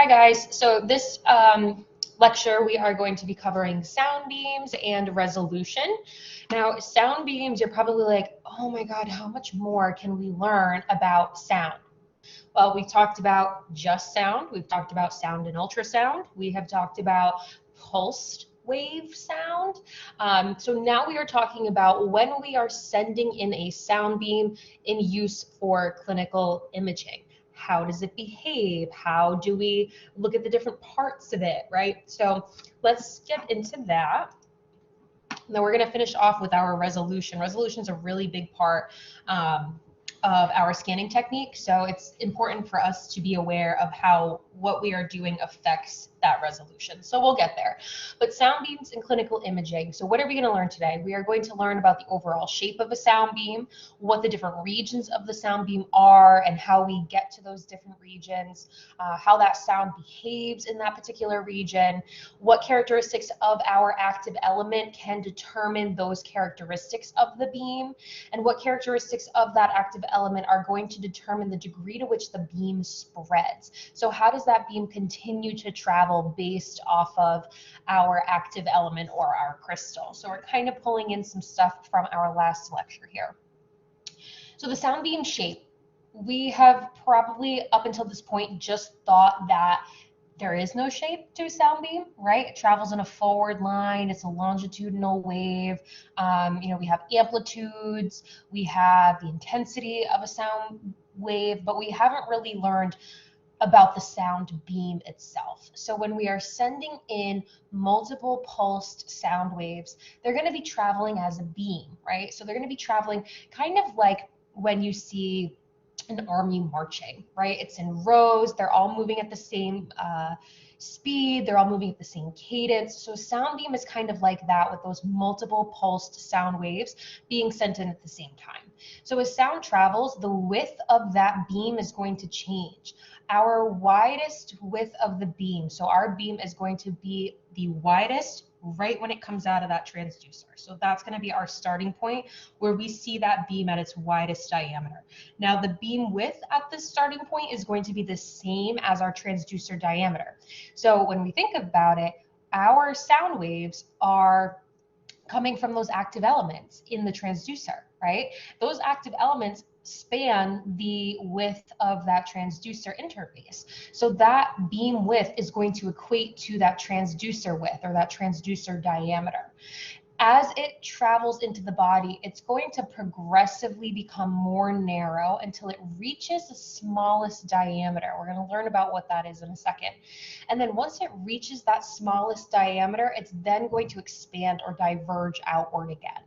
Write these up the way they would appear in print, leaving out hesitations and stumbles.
Hi guys, so this lecture we are going to be covering sound beams and resolution. Now sound beams, you're probably like, oh my god, how much more can we learn about sound? Well, we've talked about just sound, we've talked about sound and ultrasound, we have talked about pulsed wave sound. So now we are talking about when we are sending in a sound beam in use for clinical imaging. How does it behave? How do we look at the different parts of it, right? So let's get into that. And then we're going to finish off with our resolution. Resolution is a really big part of our scanning technique, so it's important for us to be aware of how what we are doing affects that resolution. So we'll get there. But sound beams and clinical imaging. So what are we going to learn today? We are going to learn about the overall shape of a sound beam, what the different regions of the sound beam are, and how we get to those different regions, how that sound behaves in that particular region, what characteristics of our active element can determine those characteristics of the beam, and what characteristics of that active element are going to determine the degree to which the beam spreads. So how does that beam continue to travel based off of our active element or our crystal? So we're kind of pulling in some stuff from our last lecture here. So the sound beam shape, we have probably up until this point just thought that there is no shape to a sound beam, right? It travels in a forward line. It's a longitudinal wave. We have amplitudes. We have the intensity of a sound wave, but we haven't really learned about the sound beam itself. So when we are sending in multiple pulsed sound waves, they're going to be traveling as a beam, right? So they're going to be traveling kind of like when you see an army marching, right? It's in rows, they're all moving at the same speed, they're all moving at the same cadence. So sound beam is kind of like that, with those multiple pulsed sound waves being sent in at the same time. So as sound travels, the width of that beam is going to change. Our widest width of the beam, so our beam is going to be the widest right when it comes out of that transducer. So that's going to be our starting point where we see that beam at its widest diameter. Now the beam width at this starting point is going to be the same as our transducer diameter. So when we think about it, our sound waves are coming from those active elements in the transducer, right? Those active elements span the width of that transducer interface. So that beam width is going to equate to that transducer width or that transducer diameter. As it travels into the body, it's going to progressively become more narrow until it reaches the smallest diameter. We're going to learn about what that is in a second. And then once it reaches that smallest diameter, it's then going to expand or diverge outward again.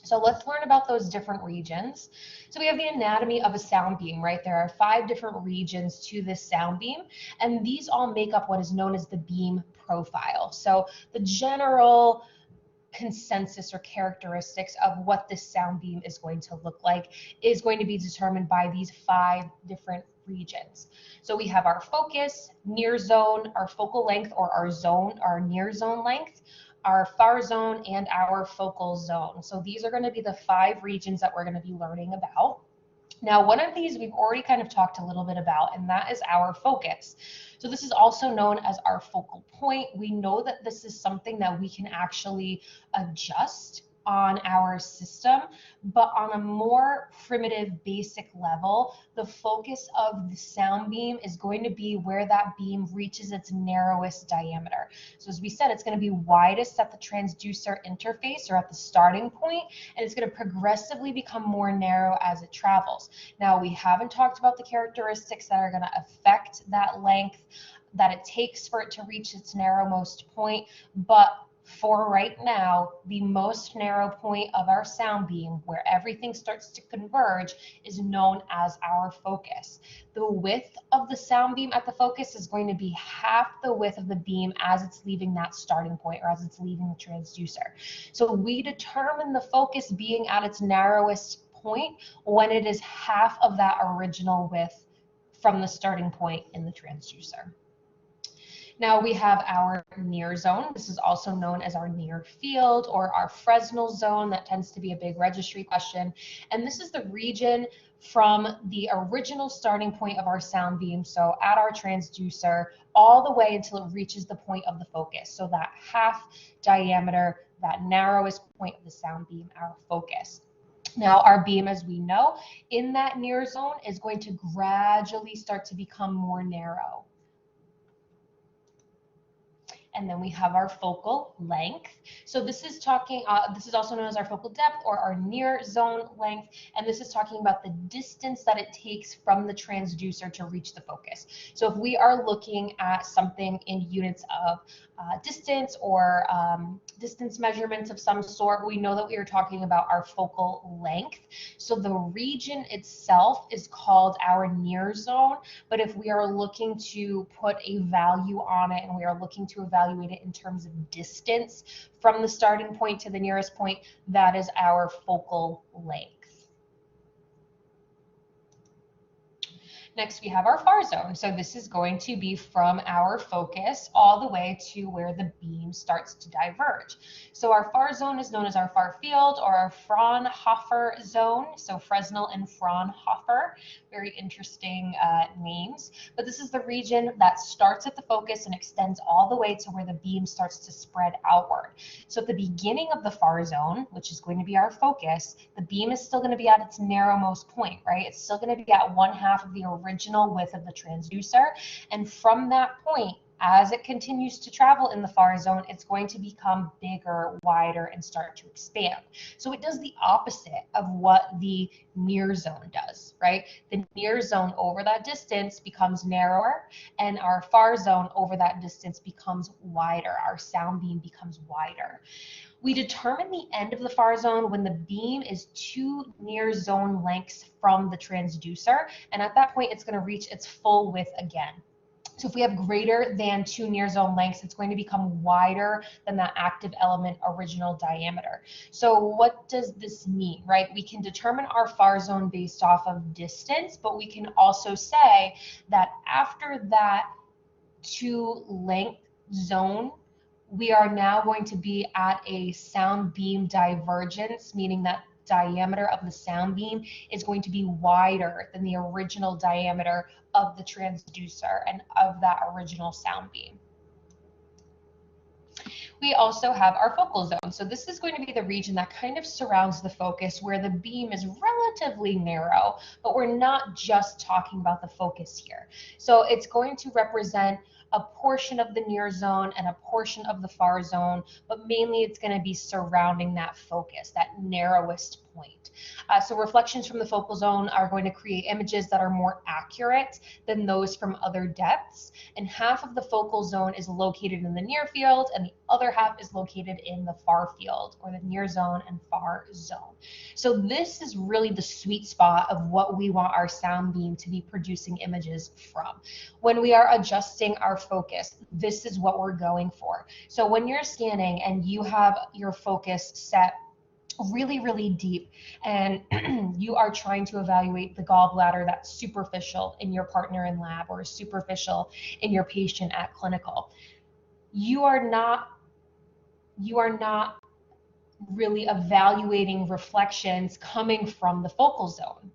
So let's learn about those different regions. So we have the anatomy of a sound beam, right? There are 5 different regions to this sound beam, and these all make up what is known as the beam profile. So the general consensus or characteristics of what this sound beam is going to look like is going to be determined by these 5 different regions. So we have our focus, near zone, our focal length or our zone, our near zone length, our far zone, and our focal zone. So these are going to be the 5 regions that we're going to be learning about. Now, one of these we've already kind of talked a little bit about, and that is our focus. So this is also known as our focal point. We know that this is something that we can actually adjust on our system, but on a more primitive, basic level, the focus of the sound beam is going to be where that beam reaches its narrowest diameter. So as we said, it's going to be widest at the transducer interface or at the starting point, and it's going to progressively become more narrow as it travels. Now, we haven't talked about the characteristics that are going to affect that length that it takes for it to reach its narrowmost point, but for right now, the most narrow point of our sound beam, where everything starts to converge, is known as our focus. The width of the sound beam at the focus is going to be half the width of the beam as it's leaving that starting point or as it's leaving the transducer. So we determine the focus being at its narrowest point when it is half of that original width from the starting point in the transducer. Now we have our near zone. This is also known as our near field or our Fresnel zone. That tends to be a big registry question. And this is the region from the original starting point of our sound beam, so at our transducer, all the way until it reaches the point of the focus. So that half diameter, that narrowest point of the sound beam, our focus. Now, our beam, as we know, in that near zone is going to gradually start to become more narrow. And then we have our focal length. So this is talking, this is also known as our focal depth or our near zone length. And this is talking about the distance that it takes from the transducer to reach the focus. So if we are looking at something in units of distance or distance measurements of some sort, we know that we are talking about our focal length. So the region itself is called our near zone, but if we are looking to put a value on it and we are looking to evaluate it in terms of distance from the starting point to the nearest point, that is our focal length. Next, we have our far zone. So this is going to be from our focus all the way to where the beam starts to diverge. So our far zone is known as our far field or our Fraunhofer zone. So Fresnel and Fraunhofer, very interesting names. But this is the region that starts at the focus and extends all the way to where the beam starts to spread outward. So at the beginning of the far zone, which is going to be our focus, the beam is still going to be at its narrowmost point, right? It's still going to be at 1/2 of the original width of the transducer. And from that point, as it continues to travel in the far zone, it's going to become bigger, wider, and start to expand. So it does the opposite of what the near zone does, right? The near zone over that distance becomes narrower, and our far zone over that distance becomes wider. Our sound beam becomes wider. We determine the end of the far zone when the beam is 2 near zone lengths from the transducer, and at that point it's going to reach its full width again. So if we have greater than 2 near zone lengths, it's going to become wider than that active element original diameter. So what does this mean, right? We can determine our far zone based off of distance, but we can also say that after that 2 length zone, we are now going to be at a sound beam divergence, meaning that diameter of the sound beam is going to be wider than the original diameter of the transducer and of that original sound beam. We also have our focal zone. So this is going to be the region that kind of surrounds the focus where the beam is relatively narrow, but we're not just talking about the focus here. So it's going to represent a portion of the near zone and a portion of the far zone, but mainly it's going to be surrounding that focus, that narrowest point. So reflections from the focal zone are going to create images that are more accurate than those from other depths, and half of the focal zone is located in the near field and the other half is located in the far field, or the near zone and far zone. So this is really the sweet spot of what we want our sound beam to be producing images from. When we are adjusting our focus, this is what we're going for. So when you're scanning and you have your focus set really, really deep and you are trying to evaluate the gallbladder that's superficial in your partner in lab or superficial in your patient at clinical, you are not really evaluating reflections coming from the focal zone.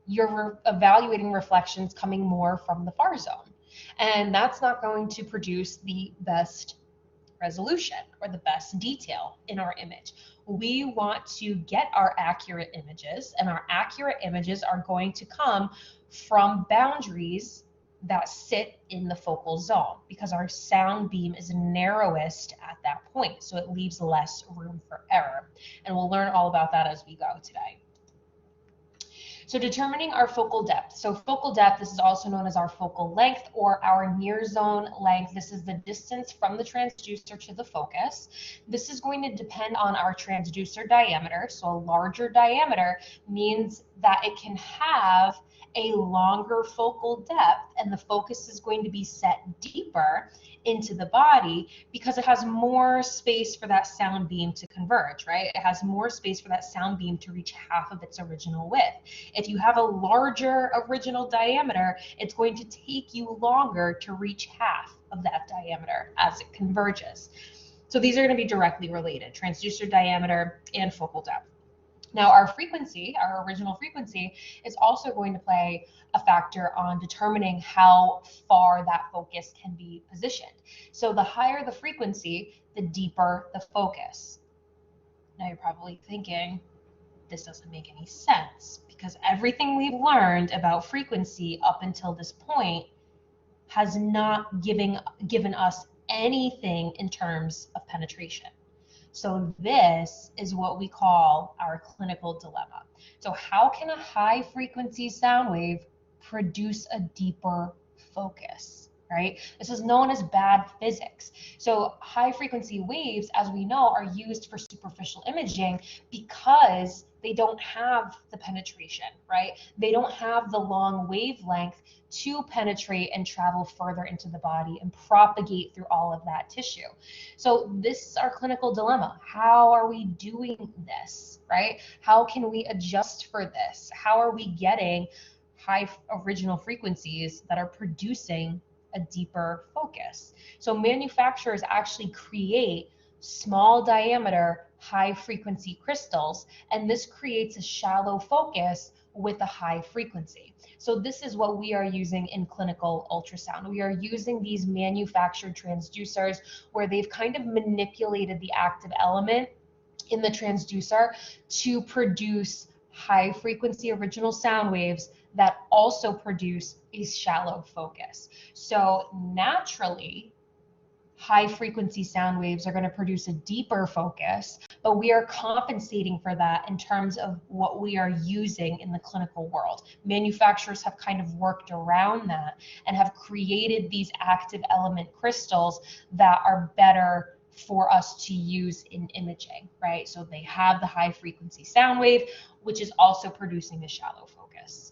You're evaluating reflections coming more from the far zone, and that's not going to produce the best resolution or the best detail in our image. We want to get our accurate images, and our accurate images are going to come from boundaries that sit in the focal zone, because our sound beam is narrowest at that point, so it leaves less room for error. And we'll learn all about that as we go today. So determining our focal depth. So focal depth, this is also known as our focal length or our near zone length. This is the distance from the transducer to the focus. This is going to depend on our transducer diameter. So a larger diameter means that it can have a longer focal depth, and the focus is going to be set deeper into the body because it has more space for that sound beam to converge, right? It has more space for that sound beam to reach half of its original width. If you have a larger original diameter, it's going to take you longer to reach half of that diameter as it converges. So these are going to be directly related, transducer diameter and focal depth. Now, our frequency, our original frequency, is also going to play a factor on determining how far that focus can be positioned. So the higher the frequency, the deeper the focus. Now you're probably thinking, this doesn't make any sense, because everything we've learned about frequency up until this point has not given us anything in terms of penetration. So this is what we call our clinical dilemma. So how can a high frequency sound wave produce a deeper focus, right? This is known as bad physics. So high frequency waves, as we know, are used for superficial imaging because they don't have the penetration, right? They don't have the long wavelength to penetrate and travel further into the body and propagate through all of that tissue. So this is our clinical dilemma. How are we doing this, right? How can we adjust for this? How are we getting high original frequencies that are producing a deeper focus? So manufacturers actually create small diameter, high frequency crystals, and this creates a shallow focus with a high frequency. So this is what we are using in clinical ultrasound. We are using these manufactured transducers where they've kind of manipulated the active element in the transducer to produce high frequency original sound waves that also produce a shallow focus. So naturally, high frequency sound waves are going to produce a deeper focus, but we are compensating for that in terms of what we are using in the clinical world. Manufacturers have kind of worked around that and have created these active element crystals that are better for us to use in imaging, right? So they have the high frequency sound wave, which is also producing a shallow focus.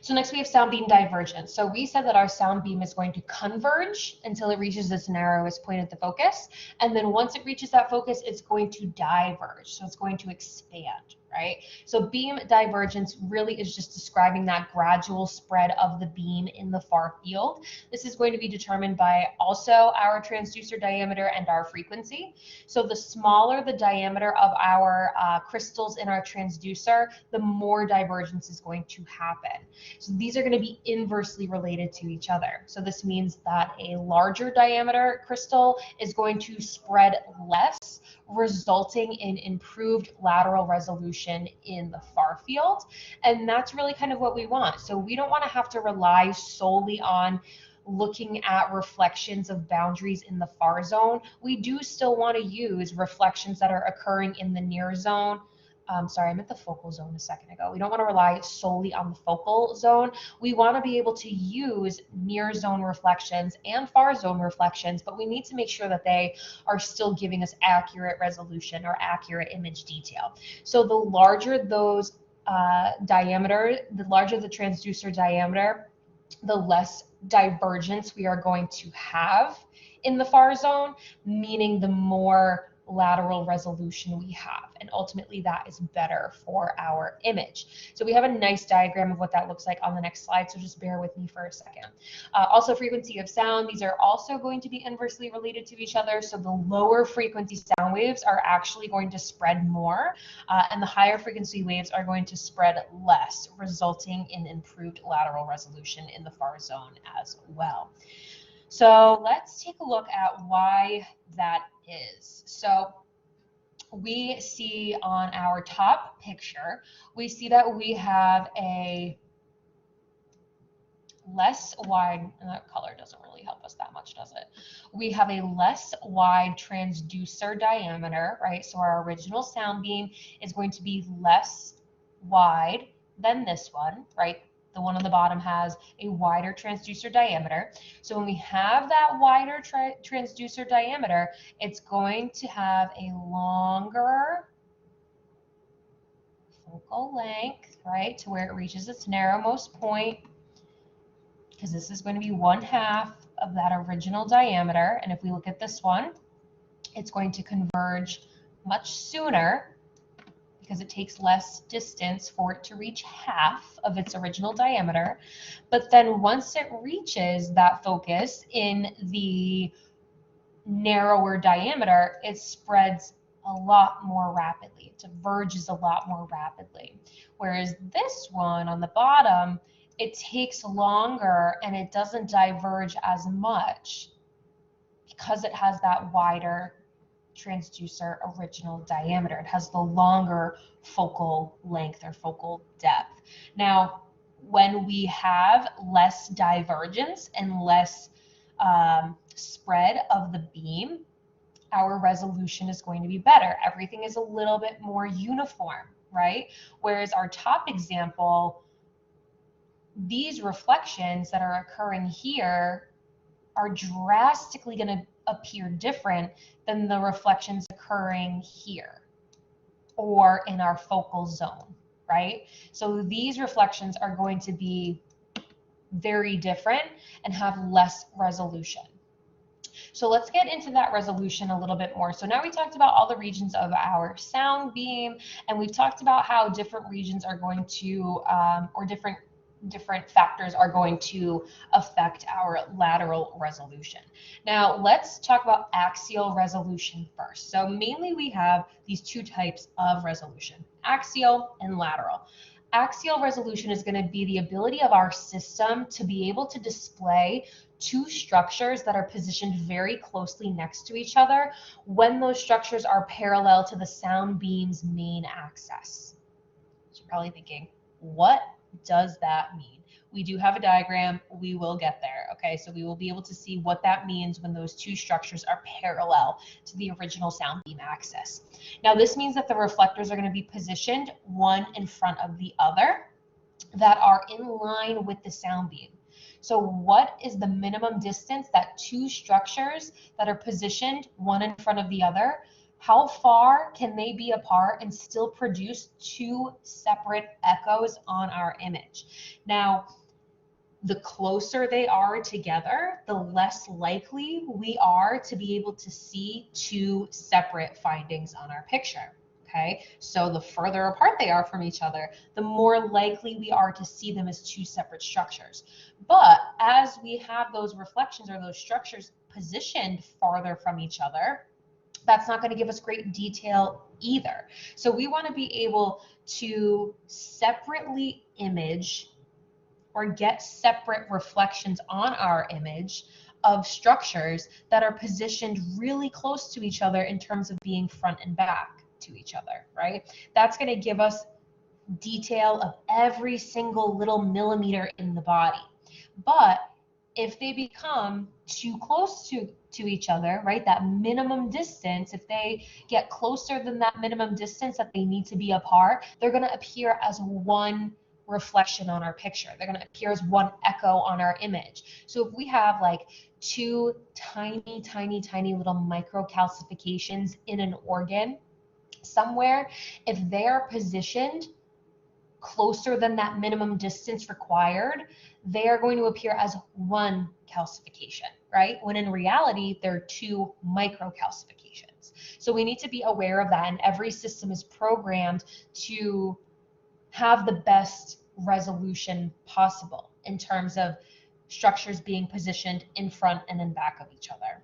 So next we have sound beam divergence. So we said that our sound beam is going to converge until it reaches its narrowest point at the focus. And then once it reaches that focus, it's going to diverge. So it's going to expand, right? So beam divergence really is just describing that gradual spread of the beam in the far field. This is going to be determined by also our transducer diameter and our frequency. So the smaller the diameter of our crystals in our transducer, the more divergence is going to happen. So these are going to be inversely related to each other. So this means that a larger diameter crystal is going to spread less, resulting in improved lateral resolution in the far field. And that's really kind of what we want. So we don't want to have to rely solely on looking at reflections of boundaries in the far zone. We do still want to use reflections that are occurring in the near zone. Sorry, I meant the focal zone a second ago. We don't want to rely solely on the focal zone. We want to be able to use near zone reflections and far zone reflections, but we need to make sure that they are still giving us accurate resolution or accurate image detail. So the larger those diameter, the larger the transducer diameter, the less divergence we are going to have in the far zone, meaning the more lateral resolution we have, and ultimately that is better for our image. So we have a nice diagram of what that looks like on the next slide, so just bear with me for a second. Also frequency of sound, these are also going to be inversely related to each other. So the lower frequency sound waves are actually going to spread more, and the higher frequency waves are going to spread less, resulting in improved lateral resolution in the far zone as well. So let's take a look at why that is. So we see on our top picture, we see that we have a less wide, and that color doesn't really help us that much, does it? We have a less wide transducer diameter, right? So our original sound beam is going to be less wide than this one, right? The one on the bottom has a wider transducer diameter. So when we have that wider transducer diameter, it's going to have a longer focal length, right, to where it reaches its narrowmost point, because this is going to be 1/2 of that original diameter. And if we look at this one, it's going to converge much sooner because it takes less distance for it to reach half of its original diameter. But then once it reaches that focus in the narrower diameter, it spreads a lot more rapidly. It diverges a lot more rapidly. Whereas this one on the bottom, it takes longer and it doesn't diverge as much because it has that wider transducer original diameter. It has the longer focal length or focal depth. Now, when we have less divergence and less spread of the beam, our resolution is going to be better. Everything is a little bit more uniform, right? Whereas our top example, these reflections that are occurring here are drastically going to appear different than the reflections occurring here or in our focal zone, right? So these reflections are going to be very different and have less resolution. So let's get into that resolution a little bit more. So now we talked about all the regions of our sound beam, and we've talked about how different regions are going to, or different factors are going to affect our lateral resolution. Now let's talk about axial resolution first. So mainly we have these two types of resolution, axial and lateral. Axial resolution is going to be the ability of our system to be able to display two structures that are positioned very closely next to each other when those structures are parallel to the sound beam's main axis. So you're probably thinking, what does that mean? We do have a diagram. We will get there. Okay, so we will be able to see what that means when those two structures are parallel to the original sound beam axis. Now, this means that the reflectors are going to be positioned one in front of the other that are in line with the sound beam. So what is the minimum distance that two structures that are positioned one in front of the other, how far can they be apart and still produce two separate echoes on our image? Now, the closer they are together, the less likely we are to be able to see two separate findings on our picture. Okay, so the further apart they are from each other, the more likely we are to see them as two separate structures. But as we have those reflections or those structures positioned farther from each other, that's not going to give us great detail either. So we want to be able to separately image or get separate reflections on our image of structures that are positioned really close to each other in terms of being front and back to each other, right? That's going to give us detail of every single little millimeter in the body. But if they become too close to each other, right, that minimum distance, if they get closer than that minimum distance that they need to be apart, they're going to appear as one reflection on our picture. They're going to appear as one echo on our image. So if we have like two tiny, tiny, tiny little microcalcifications in an organ somewhere, if they are positioned closer than that minimum distance required, they are going to appear as one calcification, right? When in reality, they're two microcalcifications. So we need to be aware of that, and every system is programmed to have the best resolution possible in terms of structures being positioned in front and in back of each other.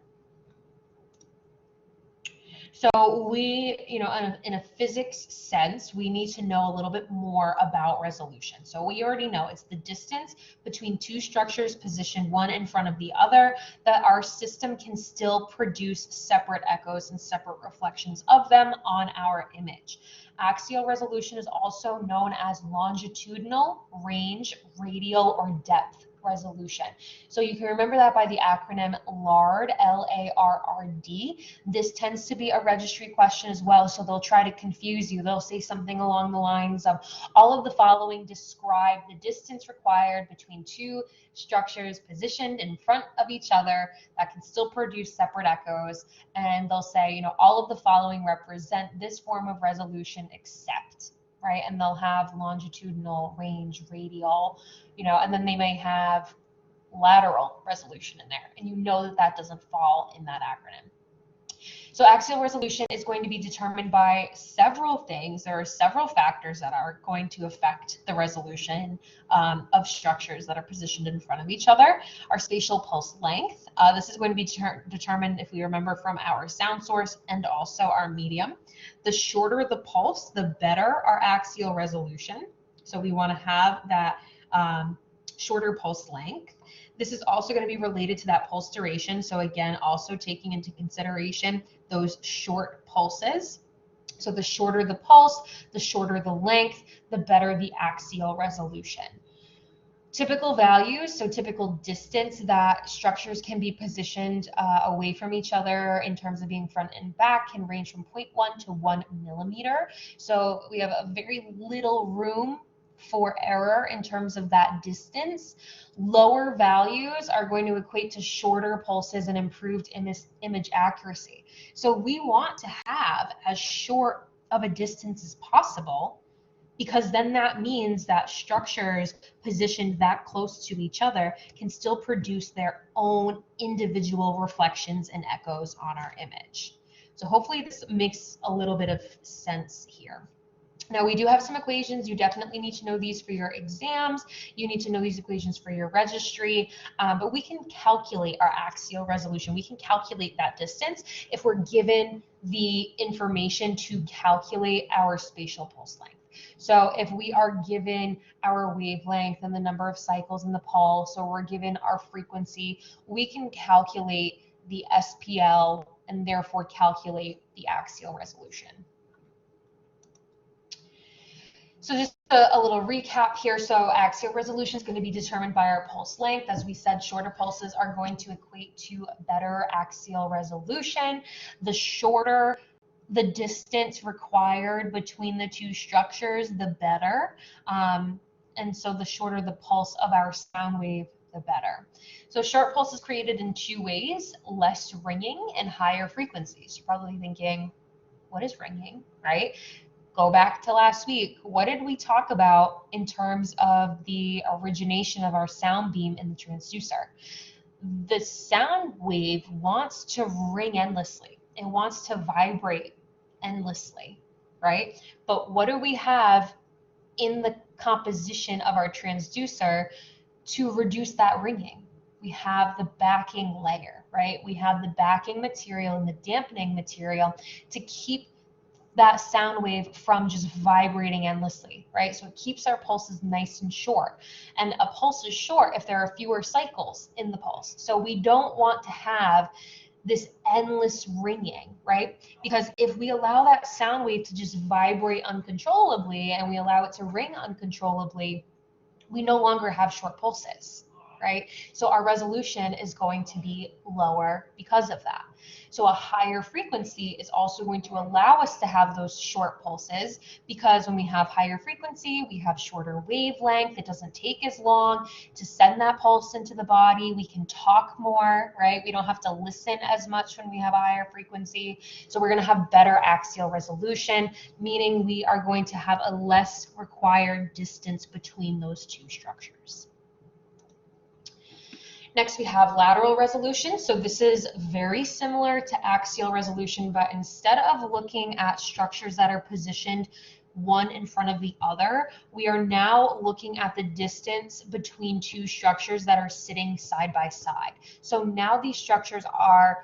So we, in a physics sense, we need to know a little bit more about resolution. So we already know it's the distance between two structures positioned one in front of the other that our system can still produce separate echoes and separate reflections of them on our image. Axial resolution is also known as longitudinal, range, radial, or depth resolution. So you can remember that by the acronym LARD, L-A-R-R-D. This tends to be a registry question as well, so they'll try to confuse you. They'll say something along the lines of, all of the following describe the distance required between two structures positioned in front of each other that can still produce separate echoes. And they'll say, all of the following represent this form of resolution except, right? And they'll have longitudinal, range, radial, and then they may have lateral resolution in there. And that doesn't fall in that acronym. So axial resolution is going to be determined by several things. There are several factors that are going to affect the resolution of structures that are positioned in front of each other. Our spatial pulse length. This is going to be determined, if we remember, from our sound source and also our medium. The shorter the pulse, the better our axial resolution. So we want to have that shorter pulse length. This is also going to be related to that pulse duration. So again, also taking into consideration those short pulses. So the shorter the pulse, the shorter the length, the better the axial resolution. Typical values, so typical distance that structures can be positioned away from each other in terms of being front and back, can range from 0.1 to 1 millimeter. So we have a very little room for error in terms of that distance. Lower values are going to equate to shorter pulses and improved image accuracy. So we want to have as short of a distance as possible, because then that means that structures positioned that close to each other can still produce their own individual reflections and echoes on our image. So hopefully this makes a little bit of sense here. Now we do have some equations. You definitely need to know these for your exams. You need to know these equations for your registry, but we can calculate our axial resolution. We can calculate that distance if we're given the information to calculate our spatial pulse length. So if we are given our wavelength and the number of cycles in the pulse, or we're given our frequency, we can calculate the SPL and therefore calculate the axial resolution. So just a little recap here. So axial resolution is going to be determined by our pulse length. As we said, shorter pulses are going to equate to better axial resolution. The shorter the distance required between the two structures, the better. And so the shorter the pulse of our sound wave, the better. So short pulse is created in two ways: less ringing and higher frequencies. You're probably thinking, what is ringing, right? Go back to last week. What did we talk about in terms of the origination of our sound beam in the transducer? The sound wave wants to ring endlessly. It wants to vibrate endlessly, right? But what do we have in the composition of our transducer to reduce that ringing? We have the backing layer, right? We have the backing material and the dampening material to keep that sound wave from just vibrating endlessly, right? So it keeps our pulses nice and short. And a pulse is short if there are fewer cycles in the pulse. So we don't want to have this endless ringing, right? Because if we allow that sound wave to just vibrate uncontrollably and we allow it to ring uncontrollably, we no longer have short pulses, right? So our resolution is going to be lower because of that. So a higher frequency is also going to allow us to have those short pulses, because when we have higher frequency, we have shorter wavelength. It doesn't take as long to send that pulse into the body. We can talk more, right? We don't have to listen as much when we have a higher frequency. So we're going to have better axial resolution, meaning we are going to have a less required distance between those two structures. Next, we have lateral resolution. So this is very similar to axial resolution, but instead of looking at structures that are positioned one in front of the other, we are now looking at the distance between two structures that are sitting side by side. So now these structures are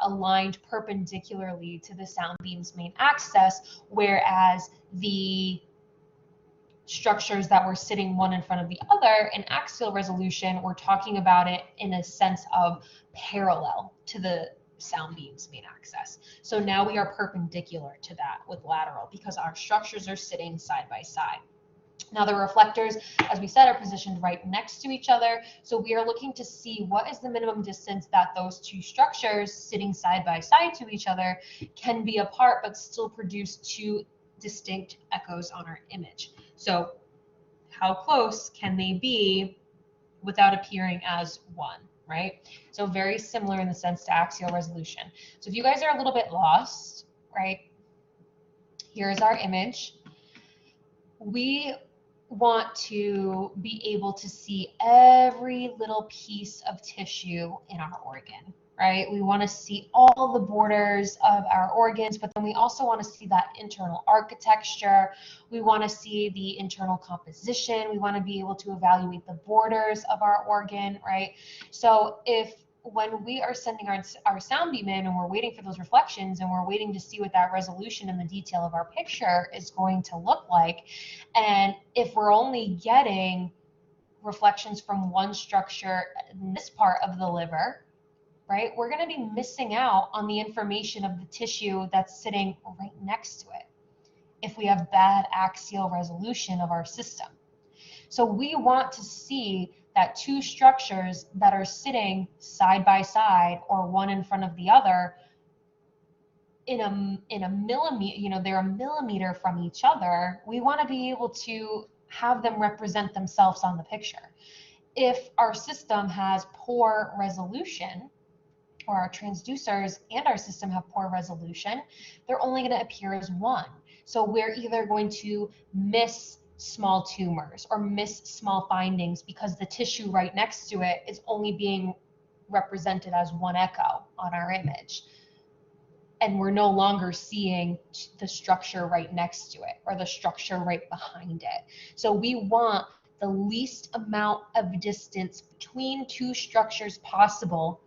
aligned perpendicularly to the sound beam's main axis, whereas the structures that were sitting one in front of the other in axial resolution, we're talking about it in a sense of parallel to the sound beam's main axis. So now we are perpendicular to that with lateral, because our structures are sitting side by side. Now the reflectors, as we said, are positioned right next to each other. So we are looking to see what is the minimum distance that those two structures sitting side by side to each other can be apart, but still produce two distinct echoes on our image. So how close can they be without appearing as one, right? So very similar in the sense to axial resolution. So if you guys are a little bit lost, right, here's our image. We want to be able to see every little piece of tissue in our organ, right? We want to see all the borders of our organs, but then we also want to see that internal architecture. We want to see the internal composition. We want to be able to evaluate the borders of our organ, right? So when we are sending our sound beam in and we're waiting for those reflections and we're waiting to see what that resolution and the detail of our picture is going to look like, and if we're only getting reflections from one structure in this part of the liver, right, we're going to be missing out on the information of the tissue that's sitting right next to it if we have bad axial resolution of our system. So we want to see that two structures that are sitting side by side or one in front of the other in a millimeter, they're a millimeter from each other. We want to be able to have them represent themselves on the picture. If our system has poor resolution, or our transducers and our system have poor resolution, they're only going to appear as one. So we're either going to miss small tumors or miss small findings because the tissue right next to it is only being represented as one echo on our image. And we're no longer seeing the structure right next to it or the structure right behind it. So we want the least amount of distance between two structures possible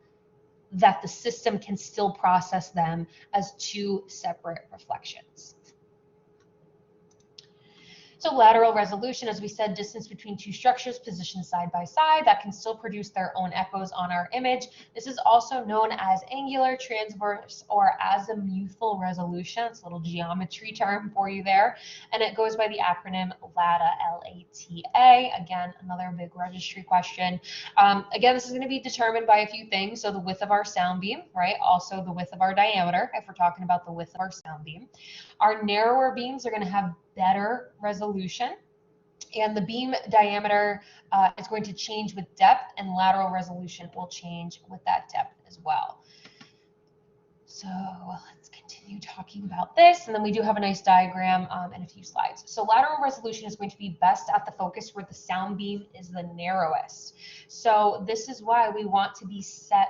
that the system can still process them as two separate reflections. So lateral resolution, as we said, distance between two structures positioned side by side that can still produce their own echoes on our image. This is also known as angular, transverse, or azimuthal resolution. It's a little geometry term for you there. And it goes by the acronym LATA, L-A-T-A. Again, another big registry question. Again, this is going to be determined by a few things. So the width of our sound beam, right? Also the width of our diameter, if we're talking about the width of our sound beam. Our narrower beams are going to have better resolution, and the beam diameter is going to change with depth, and lateral resolution will change with that depth as well. So let's continue talking about this, and then we do have a nice diagram and a few slides. So lateral resolution is going to be best at the focus where the sound beam is the narrowest. So this is why we want to be set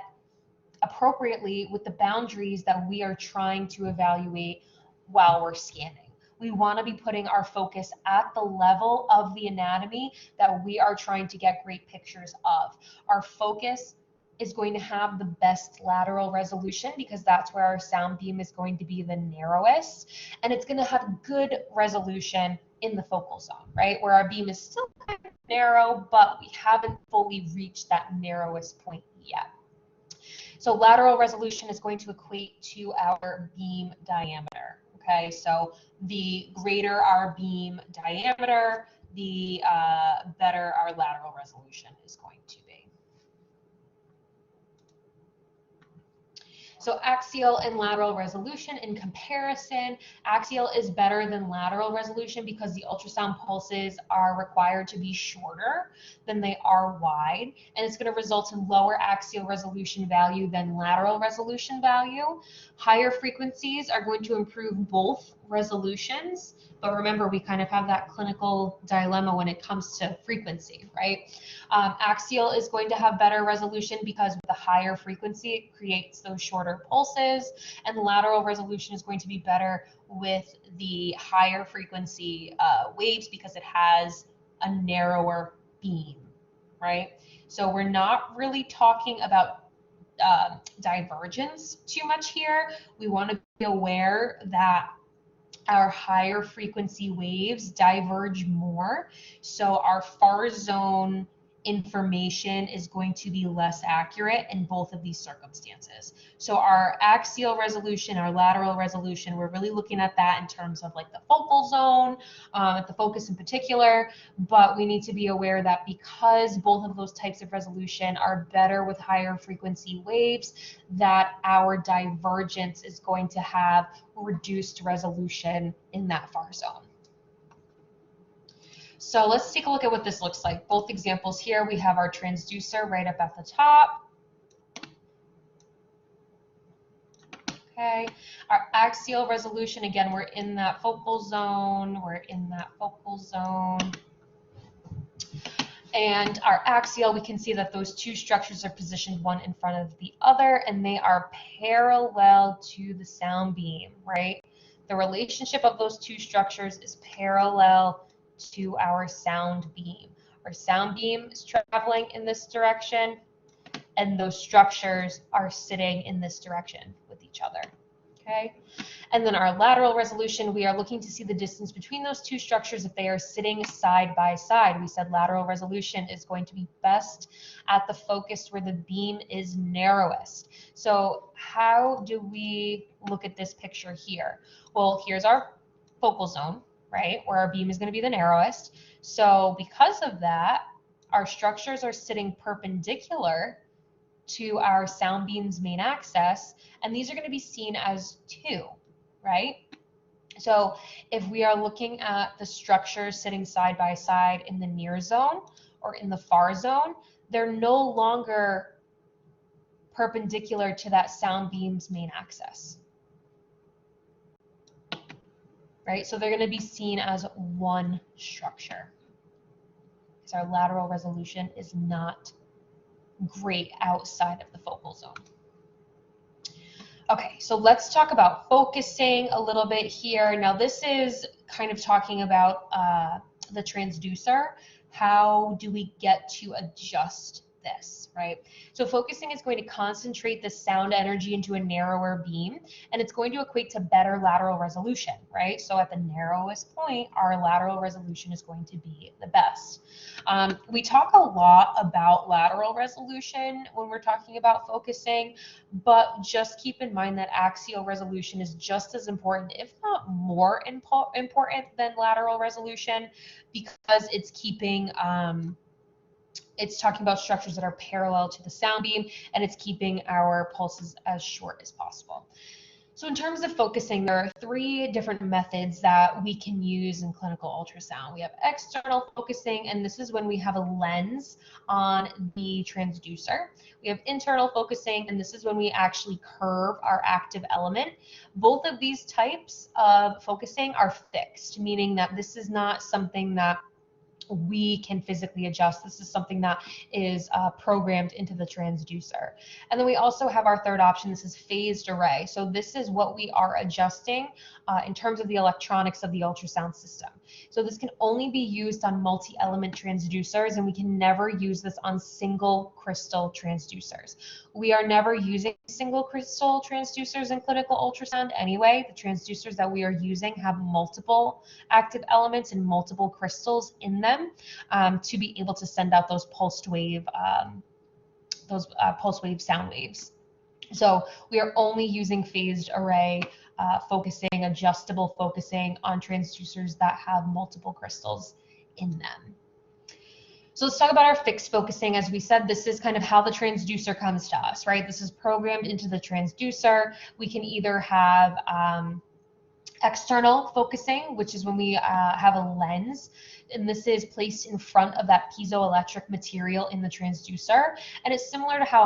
appropriately with the boundaries that we are trying to evaluate while we're scanning. We want to be putting our focus at the level of the anatomy that we are trying to get great pictures of. Our focus is going to have the best lateral resolution because that's where our sound beam is going to be the narrowest, and it's going to have good resolution in the focal zone, right? Where our beam is still kind of narrow, but we haven't fully reached that narrowest point yet. So lateral resolution is going to equate to our beam diameter. Okay, so the greater our beam diameter, the better our lateral resolution is going to be. So axial and lateral resolution in comparison, axial is better than lateral resolution because the ultrasound pulses are required to be shorter than they are wide, and it's going to result in lower axial resolution value than lateral resolution value. Higher frequencies are going to improve both resolutions, but remember, we kind of have that clinical dilemma when it comes to frequency, right? Axial is going to have better resolution because with the higher frequency, it creates those shorter pulses, and lateral resolution is going to be better with the higher frequency waves because it has a narrower beam, right? So we're not really talking about divergence too much here. We want to be aware that our higher frequency waves diverge more, so our far zone information is going to be less accurate in both of these circumstances. So our axial resolution, our lateral resolution, we're really looking at that in terms of like the focal zone, at the focus in particular, but we need to be aware that because both of those types of resolution are better with higher frequency waves, that our divergence is going to have reduced resolution in that far zone. So let's take a look at what this looks like. Both examples here, we have our transducer right up at the top. Okay, our axial resolution, again, we're in that focal zone, And our axial, we can see that those two structures are positioned one in front of the other, and they are parallel to the sound beam, right? The relationship of those two structures is parallel to our sound beam. Our sound beam is traveling in this direction, and those structures are sitting in this direction with each other, okay? And then our lateral resolution, we are looking to see the distance between those two structures if they are sitting side by side. We said lateral resolution is going to be best at the focus where the beam is narrowest. So how do we look at this picture here? Well, here's our focal zone, right, where our beam is going to be the narrowest. So because of that, our structures are sitting perpendicular to our sound beam's main axis, and these are going to be seen as two, right? So if we are looking at the structures sitting side by side in the near zone or in the far zone, they're no longer perpendicular to that sound beam's main axis, right? So they're going to be seen as one structure, because our lateral resolution is not great outside of the focal zone. Okay, so let's talk about focusing a little bit here. Now this is kind of talking about the transducer. How do we get to adjust this, right? So focusing is going to concentrate the sound energy into a narrower beam, and it's going to equate to better lateral resolution, right? So at the narrowest point, our lateral resolution is going to be the best. We talk a lot about lateral resolution when we're talking about focusing, but just keep in mind that axial resolution is just as important, if not more important than lateral resolution, because it's keeping it's talking about structures that are parallel to the sound beam, and it's keeping our pulses as short as possible. So in terms of focusing, there are three different methods that we can use in clinical ultrasound. We have external focusing, and this is when we have a lens on the transducer. We have internal focusing, and this is when we actually curve our active element. Both of these types of focusing are fixed, meaning that this is not something that we can physically adjust. This is something that is programmed into the transducer. And then we also have our third option. This is phased array. So this is what we are adjusting in terms of the electronics of the ultrasound system. So this can only be used on multi-element transducers, and we can never use this on single crystal transducers. We are never using single crystal transducers in clinical ultrasound anyway. The transducers that we are using have multiple active elements and multiple crystals in them, to be able to send out those pulsed wave sound waves. So we are only using phased array focusing, adjustable focusing on transducers that have multiple crystals in them. So let's talk about our fixed focusing. As we said, this is kind of how the transducer comes to us, right? This is programmed into the transducer. We can either have external focusing, which is when we have a lens, and this is placed in front of that piezoelectric material in the transducer, and it's similar to how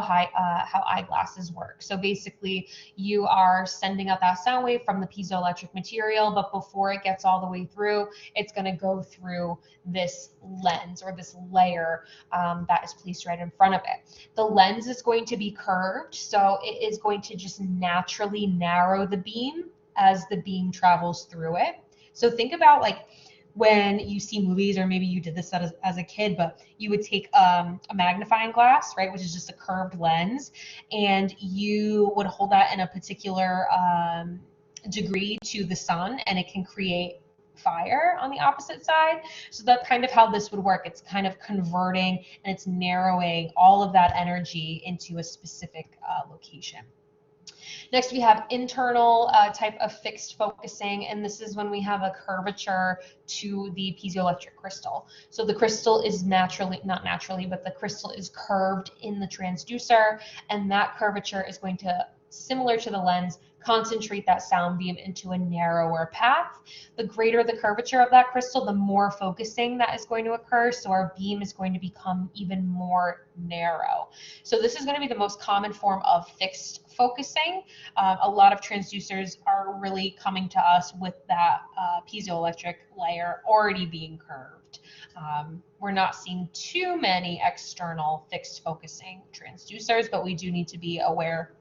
eyeglasses work. So basically, you are sending out that sound wave from the piezoelectric material, but before it gets all the way through, it's going to go through this lens or this layer that is placed right in front of it. The lens is going to be curved, so it is going to just naturally narrow the beam as the beam travels through it. So think about like when you see movies, or maybe you did this as a kid, but you would take a magnifying glass, right, which is just a curved lens, and you would hold that in a particular degree to the sun, and it can create fire on the opposite side. So that's kind of how this would work. It's kind of converting and it's narrowing all of that energy into a specific location. Next, we have internal type of fixed focusing, and this is when we have a curvature to the piezoelectric crystal. So the crystal is not naturally, but the crystal is curved in the transducer, and that curvature is going to, similar to the lens, concentrate that sound beam into a narrower path. The greater the curvature of that crystal, the more focusing that is going to occur, so our beam is going to become even more narrow. So this is going to be the most common form of fixed focusing. A lot of transducers are really coming to us with that piezoelectric layer already being curved. We're not seeing too many external fixed focusing transducers, but we do need to be aware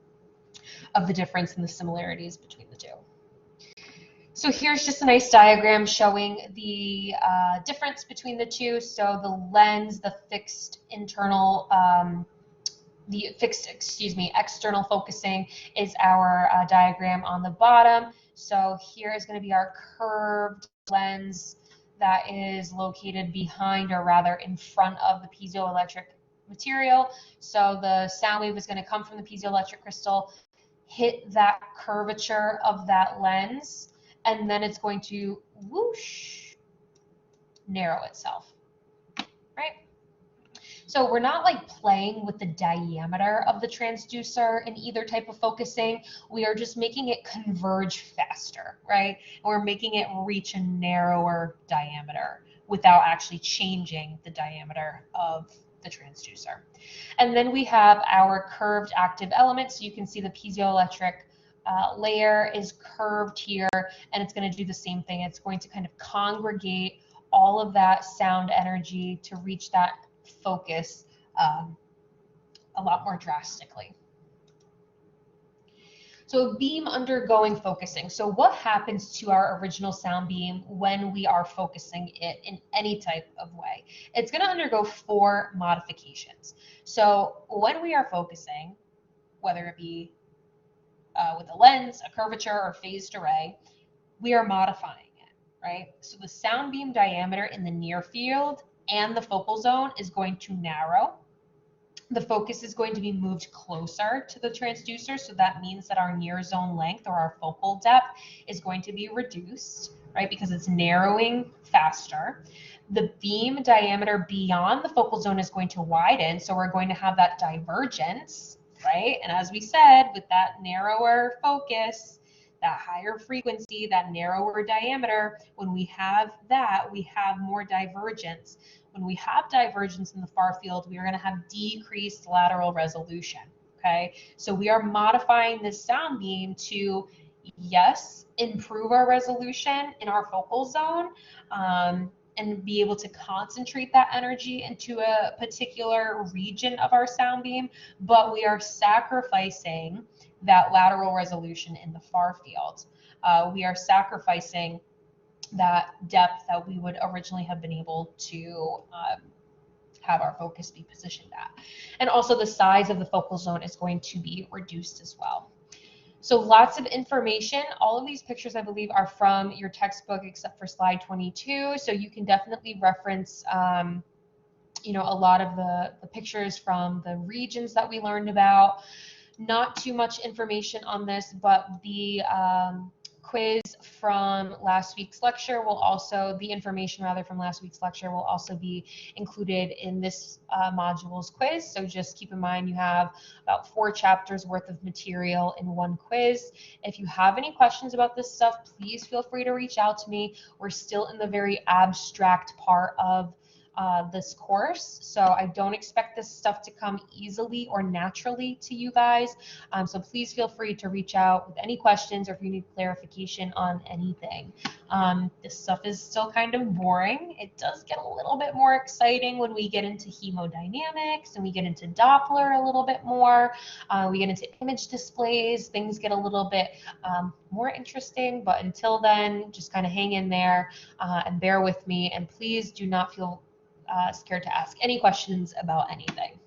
of the difference and the similarities between the two. So here's just a nice diagram showing the difference between the two. So the lens, the fixed external focusing is our diagram on the bottom. So here is going to be our curved lens that is located behind, or rather in front of, the piezoelectric material. So the sound wave is going to come from the piezoelectric crystal, hit that curvature of that lens, and then it's going to whoosh, narrow itself, right? So we're not like playing with the diameter of the transducer in either type of focusing. We are just making it converge faster, right? And we're making it reach a narrower diameter without actually changing the diameter of the transducer. And then we have our curved active element. So you can see the piezoelectric layer is curved here, and it's going to do the same thing. It's going to kind of congregate all of that sound energy to reach that focus a lot more drastically. So a beam undergoing focusing. So what happens to our original sound beam when we are focusing it in any type of way? It's going to undergo 4 modifications. So when we are focusing, whether it be with a lens, a curvature, or phased array, we are modifying it, right? So the sound beam diameter in the near field and the focal zone is going to narrow. The focus is going to be moved closer to the transducer, so that means that our near zone length, or our focal depth, is going to be reduced, right, because it's narrowing faster. The beam diameter beyond the focal zone is going to widen, so we're going to have that divergence, right? And as we said, with that narrower focus, that higher frequency, that narrower diameter, when we have that, we have more divergence. When we have divergence in the far field, we are going to have decreased lateral resolution, okay? So we are modifying this sound beam to, yes, improve our resolution in our focal zone, and be able to concentrate that energy into a particular region of our sound beam, but we are sacrificing that lateral resolution in the far field. We are sacrificing that depth that we would originally have been able to have our focus be positioned at. And also the size of the focal zone is going to be reduced as well. So lots of information. All of these pictures, I believe, are from your textbook except for slide 22. So you can definitely reference a lot of the pictures from the regions that we learned about. Not too much information on this, but the quiz from last week's lecture will also, the information rather from last week's lecture will also be included in this module's quiz. So just keep in mind you have about 4 chapters worth of material in one quiz. If you have any questions about this stuff, please feel free to reach out to me. We're still in the very abstract part of this course, so I don't expect this stuff to come easily or naturally to you guys, so please feel free to reach out with any questions or if you need clarification on anything. This stuff is still kind of boring. It does get a little bit more exciting when we get into hemodynamics and we get into Doppler a little bit more. We get into image displays. Things get a little bit more interesting, but until then, just kind of hang in there and bear with me, and please do not feel scared to ask any questions about anything.